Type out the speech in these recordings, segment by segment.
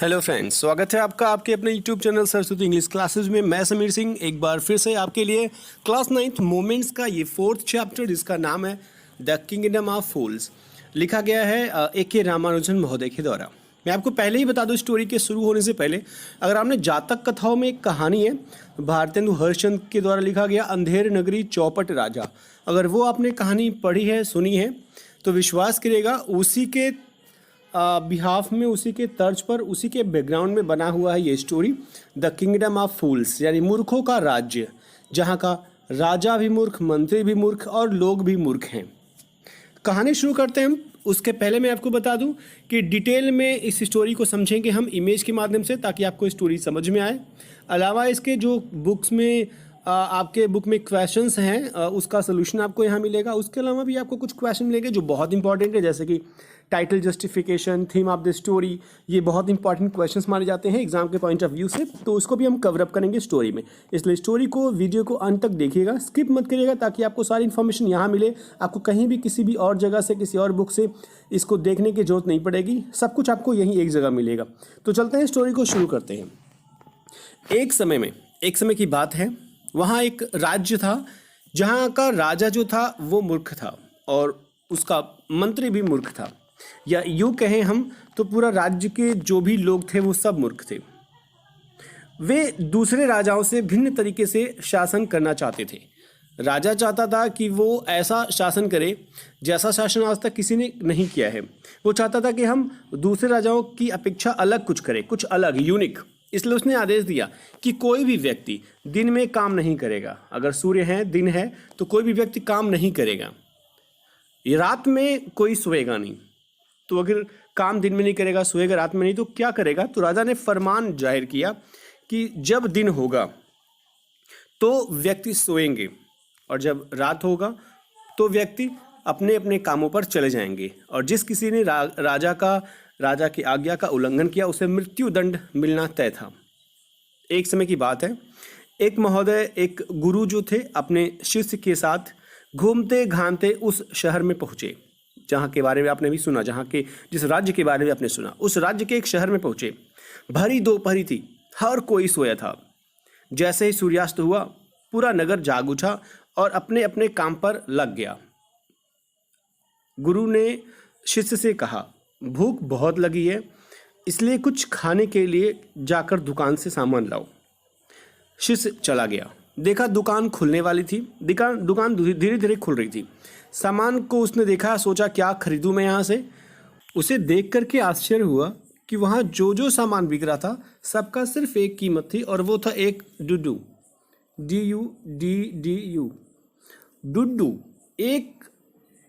Hello friends, स्वागत है आपका आपके अपने YouTube channel Saraswati English classes में। मैं समीर सिंह एक बार फिर से आपके लिए क्लास 9th मोमेंट्स का ये 4th चैप्टर जिसका नाम है द किंगडम ऑफ फूल्स लिखा गया है ए.के. रामानुजन महोदय के द्वारा। मैं आपको पहले ही बता दूं, स्टोरी के शुरू होने से पहले, अगर आपने जातक कथाओं में एक कहानी है भारतेंदु हरिश्चंद्र के द्वारा लिखा गया अंधेर नगरी चौपट राजा, अगर वो आपने कहानी पढ़ी है, सुनी है, तो विश्वास करिएगा उसी के बिहाफ में, उसी के तर्ज पर, उसी के बैकग्राउंड में बना हुआ है ये स्टोरी द किंगडम ऑफ फूल्स, यानी मूर्खों का राज्य, जहाँ का राजा भी मूर्ख, मंत्री भी मूर्ख और लोग भी मूर्ख हैं। कहानी शुरू करते हैं हम। उसके पहले मैं आपको बता दूं कि डिटेल में इस स्टोरी को समझेंगे हम इमेज के माध्यम से, ताकि आपको स्टोरी समझ में आए। अलावा इसके जो बुक्स में आपके बुक में क्वेश्चंस हैं उसका सोल्यूशन आपको यहाँ मिलेगा। उसके अलावा भी आपको कुछ क्वेश्चन मिलेंगे जो बहुत इंपॉर्टेंट है, जैसे कि title justification, theme of the story, ये बहुत इंपॉर्टेंट क्वेश्चंस माने जाते हैं एग्जाम के पॉइंट ऑफ व्यू से, तो उसको भी हम कवर अप करेंगे स्टोरी में। इसलिए स्टोरी को, वीडियो को अंत तक देखिएगा, स्किप मत करिएगा, ताकि आपको सारी इन्फॉर्मेशन यहाँ मिले। आपको कहीं भी किसी भी और जगह से, किसी और बुक से इसको देखने की जरूरत नहीं पड़ेगी, सब कुछ आपको यहीं एक जगह मिलेगा। तो चलते हैं, स्टोरी को शुरू करते हैं। एक समय की बात है, वहाँ एक राज्य था जहाँ का राजा जो था वो मूर्ख था और उसका मंत्री भी मूर्ख था, या यूँ कहें हम तो पूरा राज्य के जो भी लोग थे वो सब मूर्ख थे। वे दूसरे राजाओं से भिन्न तरीके से शासन करना चाहते थे। राजा चाहता था कि वो ऐसा शासन करे जैसा शासन आज तक किसी ने नहीं किया है। वो चाहता था कि हम दूसरे राजाओं की अपेक्षा अलग कुछ करें, कुछ अलग, यूनिक। इसलिए उसने आदेश दिया कि कोई भी व्यक्ति दिन में काम नहीं करेगा। अगर सूर्य है, दिन है, तो कोई भी व्यक्ति काम नहीं करेगा। ये रात में कोई सोएगा नहीं। तो अगर काम दिन में नहीं करेगा, सोएगा रात में नहीं, तो क्या करेगा? तो राजा ने फरमान जाहिर किया कि जब दिन होगा तो व्यक्ति सोएंगे और जब रात होगा तो व्यक्ति अपने अपने कामों पर चले जाएंगे, और जिस किसी ने राजा की आज्ञा का उल्लंघन किया उसे मृत्यु दंड मिलना तय था। एक समय की बात है, एक महोदय, एक गुरु जो थे, अपने शिष्य के साथ घूमते घामते उस शहर में पहुँचे जहाँ के बारे में आपने भी सुना, जिस राज्य के बारे में आपने सुना, उस राज्य के एक शहर में पहुँचे। भरी दोपहरी थी, हर कोई सोया था। जैसे ही सूर्यास्त हुआ, पूरा नगर जाग उठा और अपने अपने काम पर लग गया। गुरु ने शिष्य से कहा, भूख बहुत लगी है, इसलिए कुछ खाने के लिए जाकर दुकान से सामान लाओ। शिष्य चला गया। देखा दुकान खुलने वाली थी। दुकान धीरे धीरे खुल रही थी। सामान को उसने देखा, सोचा क्या खरीदूं मैं यहाँ से। उसे देख करके आश्चर्य हुआ कि वहाँ जो जो सामान बिक रहा था सबका सिर्फ एक कीमत थी, और वो था एक डुड्डू, DUDDU, डुड्डू। एक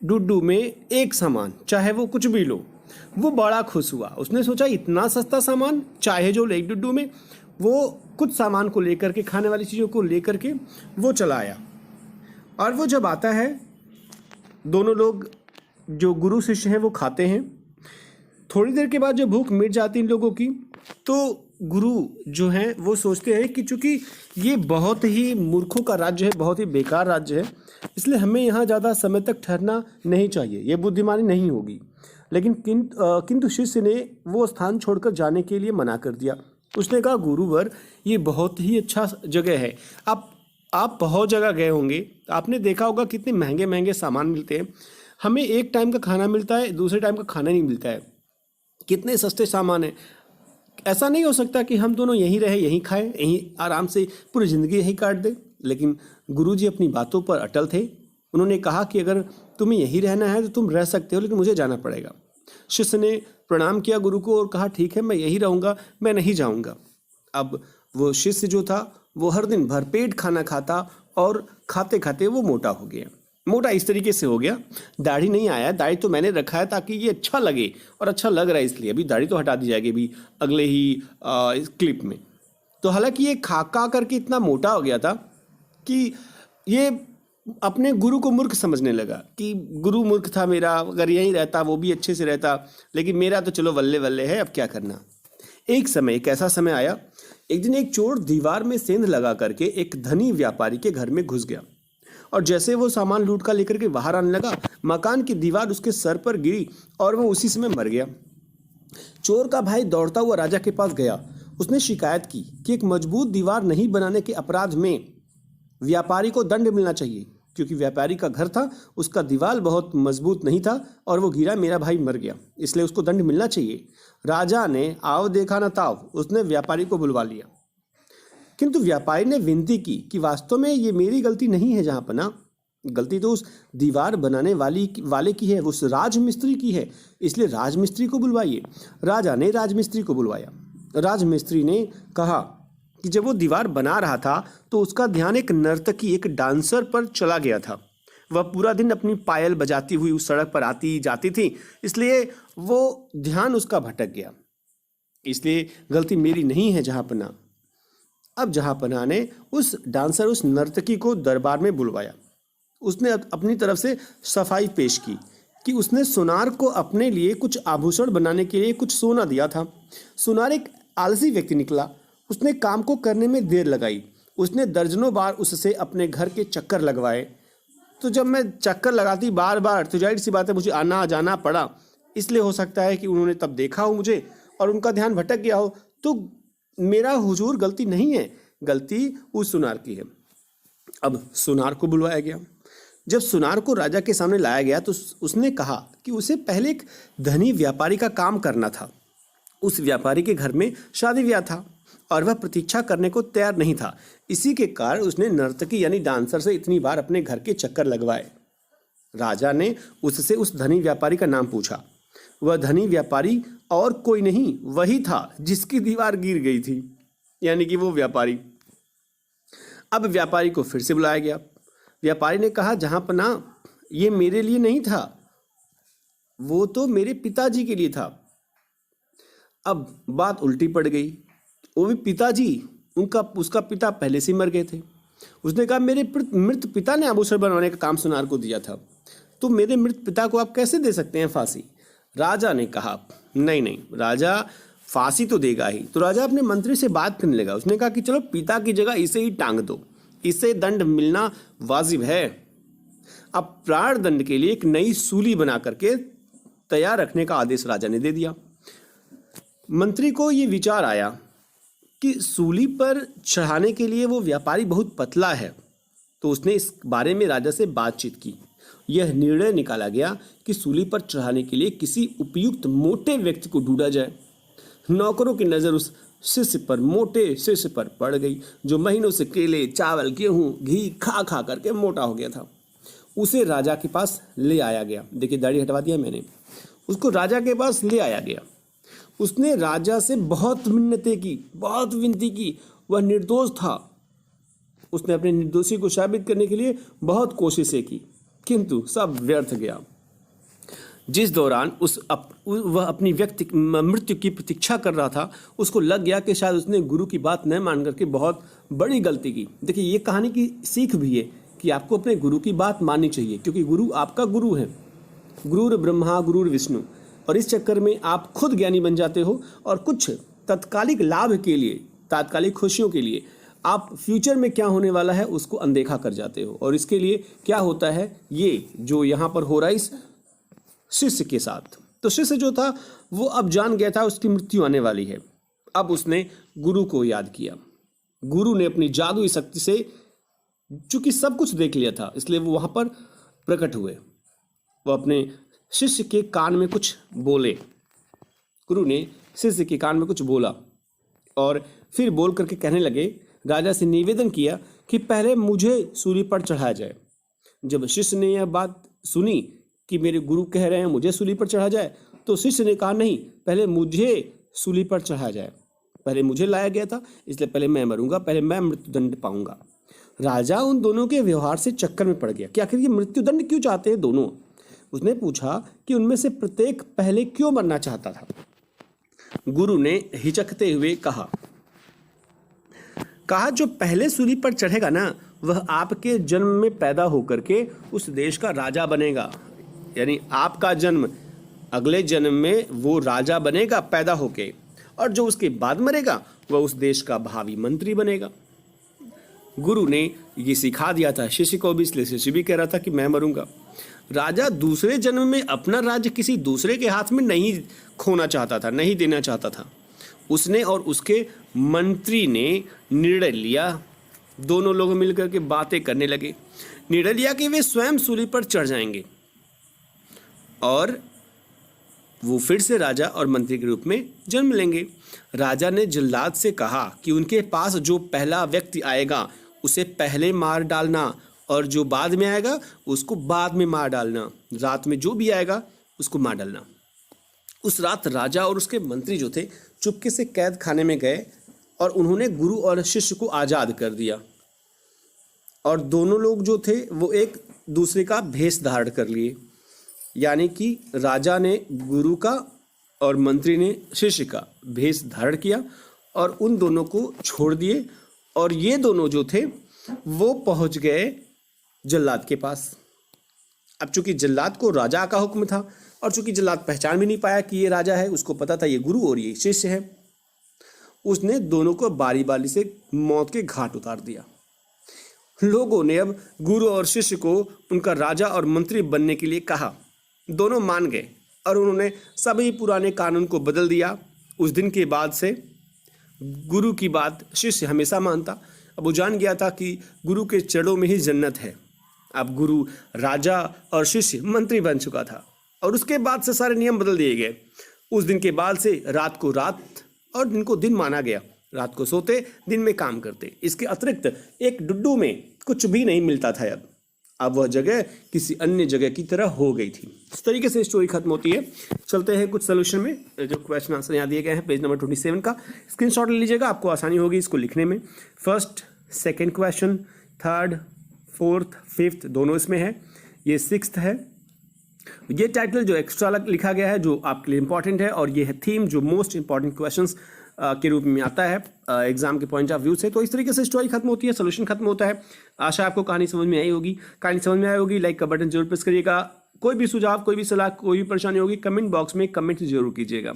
डुड्डू में एक सामान, चाहे वो कुछ भी लो। वो बड़ा खुश हुआ। उसने सोचा इतना सस्ता सामान, चाहे जो ले, एक डुड्डू में। वो कुछ सामान को लेकर के, खाने वाली चीज़ों को लेकर के वो चला आया। और वो जब आता है, दोनों लोग जो गुरु शिष्य हैं वो खाते हैं। थोड़ी देर के बाद जब भूख मिट जाती इन लोगों की, तो गुरु जो हैं वो सोचते हैं कि चूँकि ये बहुत ही मूर्खों का राज्य है, बहुत ही बेकार राज्य है, इसलिए हमें यहाँ ज़्यादा समय तक ठहरना नहीं चाहिए, ये बुद्धिमानी नहीं होगी। लेकिन किंतु शिष्य ने वो स्थान छोड़कर जाने के लिए मना कर दिया। उसने कहा, गुरुवर, ये बहुत ही अच्छा जगह है। आप बहुत जगह गए होंगे, आपने देखा होगा कितने महंगे महंगे सामान मिलते हैं। हमें एक टाइम का खाना मिलता है, दूसरे टाइम का खाना नहीं मिलता है। कितने सस्ते सामान हैं। ऐसा नहीं हो सकता कि हम दोनों यहीं रहे, यहीं खाएं, यहीं आराम से पूरी ज़िंदगी यहीं काट दें। लेकिन गुरुजी अपनी बातों पर अटल थे। उन्होंने कहा कि अगर तुम्हें यहीं रहना है तो तुम रह सकते हो, लेकिन मुझे जाना पड़ेगा। शिष्य ने प्रणाम किया गुरु को और कहा, ठीक है, मैं यहीं रहूँगा, मैं नहीं जाऊँगा। अब वो शिष्य जो था वो हर दिन भरपेट खाना खाता और खाते खाते वो मोटा हो गया। मोटा इस तरीके से हो गया, दाढ़ी नहीं आया। दाढ़ी तो मैंने रखा है ताकि ये अच्छा लगे, और अच्छा लग रहा है इसलिए। अभी दाढ़ी तो हटा दी जाएगी अभी अगले ही इस क्लिप में। तो हालांकि ये खा करके इतना मोटा हो गया था कि ये अपने गुरु को मूर्ख समझने लगा कि गुरु मूर्ख था मेरा, अगर यहीं रहता वो भी अच्छे से रहता, लेकिन मेरा तो चलो वल्ले वल्ले है, अब क्या करना। एक ऐसा समय आया, एक दिन एक चोर दीवार में सेंध लगा करके एक धनी व्यापारी के घर में घुस गया, और जैसे वो सामान लूट कर लेकर के बाहर आने लगा, मकान की दीवार उसके सर पर गिरी और वो उसी समय मर गया। चोर का भाई दौड़ता हुआ राजा के पास गया। उसने शिकायत की कि एक मजबूत दीवार नहीं बनाने के अपराध में व्यापारी को दंड मिलना चाहिए, क्योंकि व्यापारी का घर था, उसका दीवार बहुत मजबूत नहीं था और वो गिरा, मेरा भाई मर गया, इसलिए उसको दंड मिलना चाहिए। राजा ने आव देखा न ताव, उसने व्यापारी को बुलवा लिया। किंतु व्यापारी ने विनती की कि वास्तव में ये मेरी गलती नहीं है जहाँपना, गलती तो उस दीवार बनाने वाले की है, उस राजमिस्त्री की है, इसलिए राजमिस्त्री को बुलवाइए। राजा ने राजमिस्त्री को बुलवाया। राजमिस्त्री ने कहा कि जब वो दीवार बना रहा था तो उसका ध्यान एक नर्तकी, एक डांसर पर चला गया था। वह पूरा दिन अपनी पायल बजाती हुई उस सड़क पर आती जाती थी, इसलिए वो ध्यान उसका भटक गया, इसलिए गलती मेरी नहीं है जहाँपना। अब जहाँपना ने उस डांसर, उस नर्तकी को दरबार में बुलवाया। उसने अपनी तरफ से सफाई पेश की कि उसने सुनार को अपने लिए कुछ आभूषण बनाने के लिए कुछ सोना दिया था। सुनार एक आलसी व्यक्ति निकला, उसने काम को करने में देर लगाई। उसने दर्जनों बार उससे अपने घर के चक्कर लगवाए, तो जब मैं चक्कर लगाती बार बार तो जाहिर सी बात है मुझे आना जाना पड़ा, इसलिए हो सकता है कि उन्होंने तब देखा हो मुझे और उनका ध्यान भटक गया हो। तो मेरा हुजूर गलती नहीं है, गलती उस सुनार की है। अब सुनार को बुलवाया गया। जब सुनार को राजा के सामने लाया गया तो उसने कहा कि उसे पहले एक धनी व्यापारी का काम करना था। उस व्यापारी के घर में शादी ब्याह था और वह प्रतीक्षा करने को तैयार नहीं था। इसी के कारण उसने नर्तकी यानी डांसर से इतनी बार अपने घर के चक्कर लगवाए। राजा ने उससे उस धनी व्यापारी का नाम पूछा। वह धनी व्यापारी और कोई नहीं, वही था जिसकी दीवार गिर गई थी, यानी कि वो व्यापारी। अब व्यापारी को फिर से बुलाया गया। व्यापारी ने कहा, जहाँपना ये मेरे लिए नहीं था, वो तो मेरे पिताजी के लिए था। अब बात उल्टी पड़ गई। वो भी पिताजी, उसका पिता पहले से मर गए थे। उसने कहा, मेरे मृत पिता ने आभूषण बनवाने का काम सुनार को दिया था, तो मेरे मृत पिता को आप कैसे दे सकते हैं फांसी? राजा ने कहा, नहीं, राजा फांसी तो देगा ही। तो राजा अपने मंत्री से बात करने लगा। उसने कहा कि चलो पिता की जगह इसे ही टांग दो, इसे दंड मिलना वाजिब है। अब प्राण दंड के लिए एक नई सूली बना करके तैयार रखने का आदेश राजा ने दे दिया। मंत्री को ये विचार आया कि सूली पर चढ़ाने के लिए वो व्यापारी बहुत पतला है, तो उसने इस बारे में राजा से बातचीत की। यह निर्णय निकाला गया कि सूली पर चढ़ाने के लिए किसी उपयुक्त मोटे व्यक्ति को ढूंढा जाए। नौकरों की नज़र उस शिष्य पर, मोटे शिष्य पर पड़ गई, जो महीनों से केले, चावल, गेहूं, घी खा खा करके मोटा हो गया था। उसे राजा के पास ले आया गया। देखिए, दाढ़ी हटवा दिया मैंने। उसको राजा के पास ले आया गया। उसने राजा से बहुत मिन्नतें की, बहुत विनती की। वह निर्दोष था। उसने अपने निर्दोषी को साबित करने के लिए बहुत कोशिशें की, किंतु सब व्यर्थ गया। जिस दौरान वह अपनी मृत्यु की प्रतीक्षा कर रहा था, उसको लग गया कि शायद उसने गुरु की बात न मान करके बहुत बड़ी गलती की। देखिए, ये कहानी की सीख भी है कि आपको अपने गुरु की बात माननी चाहिए, क्योंकि गुरु आपका गुरु है। गुरुर ब्रह्मा गुरुर विष्णु। और इस चक्कर में आप खुद ज्ञानी बन जाते हो और कुछ तत्कालिक लाभ के लिए, तात्कालिक खुशियों के लिए आप फ्यूचर में क्या होने वाला है उसको अनदेखा कर जाते हो। और इसके लिए क्या होता है, ये जो यहाँ पर हो रहा है इस शिष्य के साथ। तो शिष्य जो था वो अब जान गया था उसकी मृत्यु आने वाली है। अब उसने गुरु को याद किया। गुरु ने अपनी जादुई शक्ति से, चूंकि सब कुछ देख लिया था, इसलिए वो वहाँ पर प्रकट हुए। वो अपने शिष्य के कान में कुछ बोले। गुरु ने शिष्य के कान में कुछ बोला और फिर बोल करके कहने लगे, राजा से निवेदन किया कि पहले मुझे सूली पर चढ़ाया जाए। जब शिष्य ने यह बात सुनी कि मेरे गुरु कह रहे हैं मुझे सूली पर चढ़ाया जाए, तो शिष्य ने कहा, नहीं, पहले मुझे सूली पर चढ़ाया जाए। पहले मुझे लाया गया था, इसलिए पहले मैं मरूंगा, पहले मैं मृत्युदंड पाऊंगा। राजा उन दोनों के व्यवहार से चक्कर में पड़ गया कि आखिर ये मृत्युदंड क्यों चाहते हैं दोनों। उसने पूछा कि उनमें से प्रत्येक पहले क्यों मरना चाहता था। गुरु ने हिचकते हुए कहा, जो पहले सूली पर चढ़ेगा ना, वह आपके जन्म में पैदा होकर के उस देश का राजा बनेगा। यानी आपका जन्म, अगले जन्म में वो राजा बनेगा पैदा होके, और जो उसके बाद मरेगा वह उस देश का भावी मंत्री बनेगा। गुरु ने ये सिखा दिया था शिष्य को भी, इसलिए शिष्य भी कह रहा था कि मैं मरूंगा। राजा दूसरे जन्म में अपना राज्य किसी दूसरे के हाथ में नहीं खोना चाहता था, नहीं देना चाहता था। उसने और उसके मंत्री ने निर्णय लिया। दोनों लोग मिलकर के बातें करने लगे। निर्णय लिया कि वे स्वयं सूली पर चढ़ जाएंगे और वो फिर से राजा और मंत्री के रूप में जन्म लेंगे। राजा ने जल्लाद से कहा कि उनके पास जो पहला व्यक्ति आएगा उसे पहले मार डालना और जो बाद में आएगा उसको बाद में मार डालना। रात में जो भी आएगा उसको मार डालना। उस रात राजा और उसके मंत्री जो थे चुपके से कैद खाने में गए और उन्होंने गुरु और शिष्य को आज़ाद कर दिया। और दोनों लोग जो थे वो एक दूसरे का भेष धारण कर लिए, यानी कि राजा ने गुरु का और मंत्री ने शिष्य का भेष धारण किया और उन दोनों को छोड़ दिए। और ये दोनों जो थे वो पहुंच गए जल्लाद के पास। अब चूंकि जल्लाद को राजा का हुक्म था और चूंकि जल्लाद पहचान भी नहीं पाया कि ये राजा है, उसको पता था ये गुरु और ये शिष्य है, उसने दोनों को बारी बारी से मौत के घाट उतार दिया। लोगों ने अब गुरु और शिष्य को उनका राजा और मंत्री बनने के लिए कहा। दोनों मान गए और उन्होंने सभी पुराने कानून को बदल दिया। उस दिन के बाद से गुरु की बात शिष्य हमेशा मानता। अब वो जान गया था कि गुरु के चरणों में ही जन्नत है। अब गुरु राजा और शिष्य मंत्री बन चुका था और उसके बाद से सारे नियम बदल दिए गए। उस दिन के बाद से रात को रात और दिन को दिन माना गया। रात को सोते, दिन में काम करते। इसके अतिरिक्त एक डुड्डू में कुछ भी नहीं मिलता था। अब वह जगह किसी अन्य जगह की तरह हो गई थी। इस तरीके से स्टोरी खत्म होती है। चलते हैं कुछ सोल्यूशन में। जो क्वेश्चन आंसर यहाँ दिए गए हैं पेज नंबर 27 का स्क्रीनशॉट ले लीजिएगा, आपको आसानी होगी इसको लिखने में। First, second question, third, fourth, fifth दोनों इसमें है। ये सिक्स्थ है। ये टाइटल जो एक्स्ट्रा लिखा गया है जो आपके लिए इंपॉर्टेंट है, और ये है थीम जो मोस्ट इंपॉर्टेंट क्वेश्चंस के रूप में आता है एग्जाम के पॉइंट ऑफ व्यू से। तो इस तरीके से स्टोरी खत्म होती है, सोल्यूशन खत्म होता है। आशा आपको कहानी समझ में आई होगी। कहानी समझ में आई होगी, लाइक का बटन जरूर प्रेस करिएगा। कोई भी सुझाव, कोई भी सलाह, कोई भी परेशानी होगी कमेंट बॉक्स में कमेंट जरूर कीजिएगा।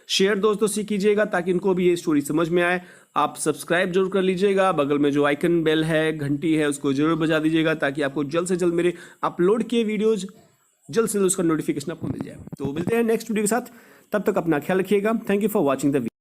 शेयर दोस्तों से कीजिएगा ताकि उनको भी ये स्टोरी समझ में आए। आप सब्सक्राइब जरूर कर लीजिएगा। बगल में जो आइकन बेल है, घंटी है, उसको जरूर बजा दीजिएगा ताकि आपको जल्द से जल्द मेरे अपलोड किए वीडियोज जल्द से जल्द उसका नोटिफिकेशन आपको मिल जाए। तो मिलते हैं नेक्स्ट वीडियो के साथ। तब तक अपना ख्याल रखिएगा। Thank you for watching the video.